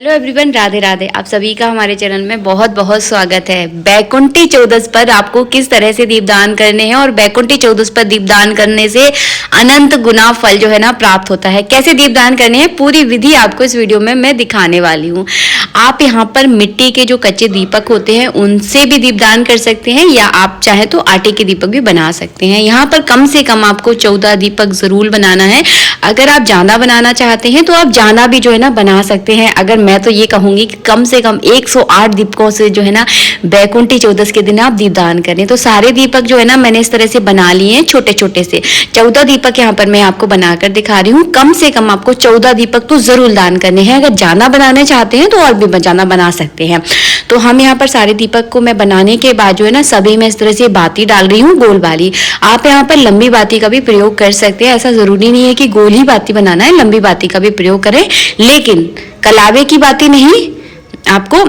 Hello everyone, Radhe Radhe. आप सभी का हमारे चैनल में बहुत बहुत स्वागत है। बैकुंठी चौदस पर आपको किस तरह से दीपदान करने हैं और बैकुंठी चौदस पर दीपदान करने से अनंत गुना फल जो है ना प्राप्त होता है। कैसे दीपदान करने हैं पूरी विधि आपको इस वीडियो में मैं दिखाने वाली हूँ। आप यहाँ पर मिट्टी के जो कच्चे दीपक होते हैं उनसे भी दीपदान कर सकते हैं या आप चाहे तो आटे के दीपक भी बना सकते हैं। यहाँ पर कम से कम आपको 14 दीपक जरूर बनाना है। अगर आप ज्यादा बनाना चाहते हैं तो आप ज्यादा भी जो है ना बना सकते हैं। अगर मैं तो ये कहूंगी कि कम से कम 108 दीपकों से जो है ना बैकुंठी चौदस के दिन आप दीपदान करें। तो सारे दीपक जो है ना मैंने इस तरह से बना लिए हैं, छोटे छोटे से 14 दीपक यहाँ पर मैं आपको बनाकर दिखा रही हूँ। कम से कम आपको 14 दीपक तो जरूर दान करने हैं। अगर ज्यादा बनाने चाहते हैं तो और भी ज्यादा बना सकते हैं। तो हम यहाँ पर सारे दीपक को मैं बनाने के बाद जो है ना सभी में इस तरह से बाती डाल रही हूँ, गोल वाली। आप यहाँ पर लंबी बाती का भी प्रयोग कर सकते हैं। ऐसा जरूरी नहीं है कि गोल ही बाती बनाना है, लंबी बाती का भी प्रयोग करें, लेकिन कलावे की बाती नहीं, आपको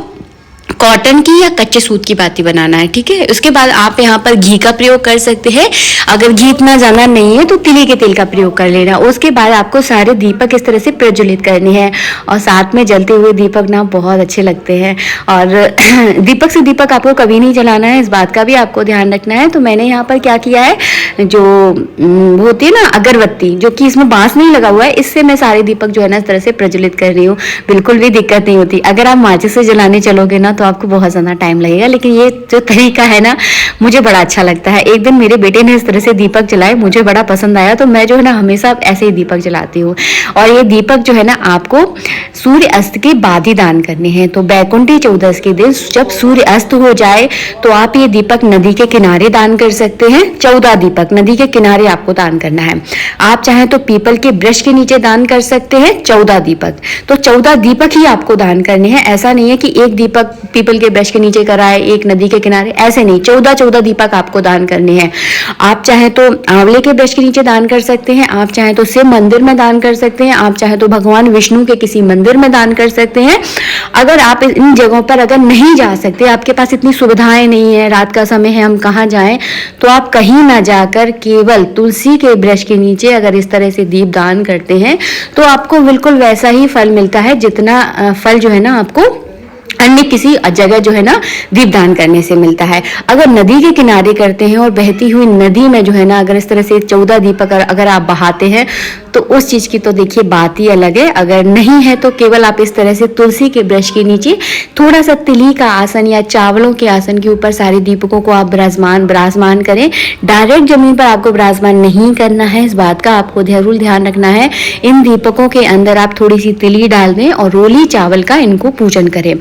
कॉटन की या कच्चे सूत की बाती बनाना है। ठीक है। उसके बाद आप यहाँ पर घी का प्रयोग कर सकते हैं। अगर घी इतना ज्यादा नहीं है तो तिली के तेल का प्रयोग कर लेना। उसके बाद आपको सारे दीपक इस तरह से प्रज्वलित करने हैं और साथ में जलते हुए दीपक ना बहुत अच्छे लगते हैं। और दीपक से दीपक आपको कभी नहीं जलाना है, इस बात का भी आपको ध्यान रखना है। तो मैंने यहाँ पर क्या किया है, जो होती है ना अगरबत्ती, जो कि इसमें बांस नहीं लगा हुआ है, इससे मैं सारे दीपक जो है ना इस तरह से प्रज्वलित कर रही हूँ। बिल्कुल भी दिक्कत नहीं होती। अगर आप माचिस से जलाने चलोगे ना तो आपको बहुत ज्यादा टाइम लगेगा, लेकिन ये जो तरीका है ना मुझे बड़ा अच्छा लगता है। एक दिन मेरे बेटे ने इस तरह से दीपक जलाए, मुझे बड़ा पसंद आया, तो मैं जो है ना हमेशा ऐसे ही दीपक जलाती हूँ। और ये दीपक जो है ना आपको सूर्य अस्त के बाद ही दान करने हैं। तो बैकुंठी चौदस के दिन जब सूर्य अस्त हो जाए तो आप ये दीपक नदी के किनारे दान कर सकते हैं। 14 दीपक नदी के किनारे आपको दान करना है। आप चाहे तो पीपल के वृक्ष के नीचे दान कर सकते हैं 14 दीपक। तो 14 दीपक ही आपको दान करने हैं। ऐसा नहीं है कि एक दीपक पीपल के वृक्ष के नीचे कराए, एक नदी के किनारे, ऐसे नहीं। 14 दीपक आपको दान करने हैं। आप चाहे तो आंवले के वृक्ष के नीचे दान कर सकते हैं, आप चाहे तो शिव मंदिर में दान कर सकते हैं, आप चाहे तो भगवान विष्णु के किसी मंदिर में दान कर सकते हैं। अगर आप इन जगहों पर अगर नहीं जा सकते, आपके पास इतनी सुविधाएं नहीं है, रात का समय है, हम कहाँ जाएं, तो आप कहीं ना जाकर केवल तुलसी के वृक्ष के नीचे अगर इस तरह से दीप दान करते हैं तो आपको बिल्कुल वैसा ही फल मिलता है जितना फल जो है ना आपको अन्य किसी जगह जो है ना दीपदान करने से मिलता है। अगर नदी के किनारे करते हैं और बहती हुई नदी में जो है ना अगर इस तरह से 14 दीपक अगर आप बहाते हैं तो उस चीज की तो देखिए बात ही अलग है। अगर नहीं है तो केवल आप इस तरह से तुलसी के वृक्ष के नीचे थोड़ा सा तिली का आसन या चावलों के आसन के ऊपर सारे दीपकों को आप विराजमान करें। डायरेक्ट जमीन पर आपको विराजमान नहीं करना है, इस बात का आपको जरूर ध्यान रखना है। इन दीपकों के अंदर आप थोड़ी सी तिली डाल दें और रोली चावल का इनको पूजन करें।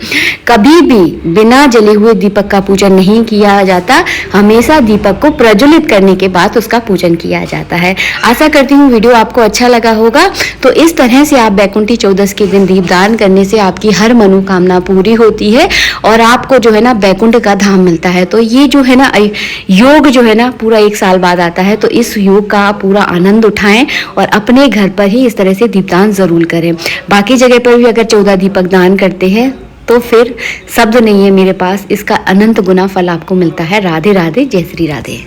कभी भी बिना जले हुए दीपक का पूजन नहीं किया जाता, हमेशा दीपक को प्रज्वलित करने के बाद उसका पूजन किया जाता है। आशा करती हूँ वीडियो आपको अच्छा लगा होगा। तो इस तरह से आप बैकुंठी चौदस के दिन दीपदान करने से आपकी हर मनोकामना पूरी होती है और आपको जो है ना बैकुंठ का धाम मिलता है। तो ये जो है ना योग जो है ना पूरा 1 साल बाद आता है, तो इस योग का आप पूरा आनंद उठाएं और अपने घर पर ही इस तरह से दीपदान जरूर करें। बाकी जगह पर भी अगर 14 दीपक दान करते हैं तो फिर शब्द नहीं है मेरे पास, इसका अनंत गुना फल आपको मिलता है। राधे राधे, जय श्री राधे।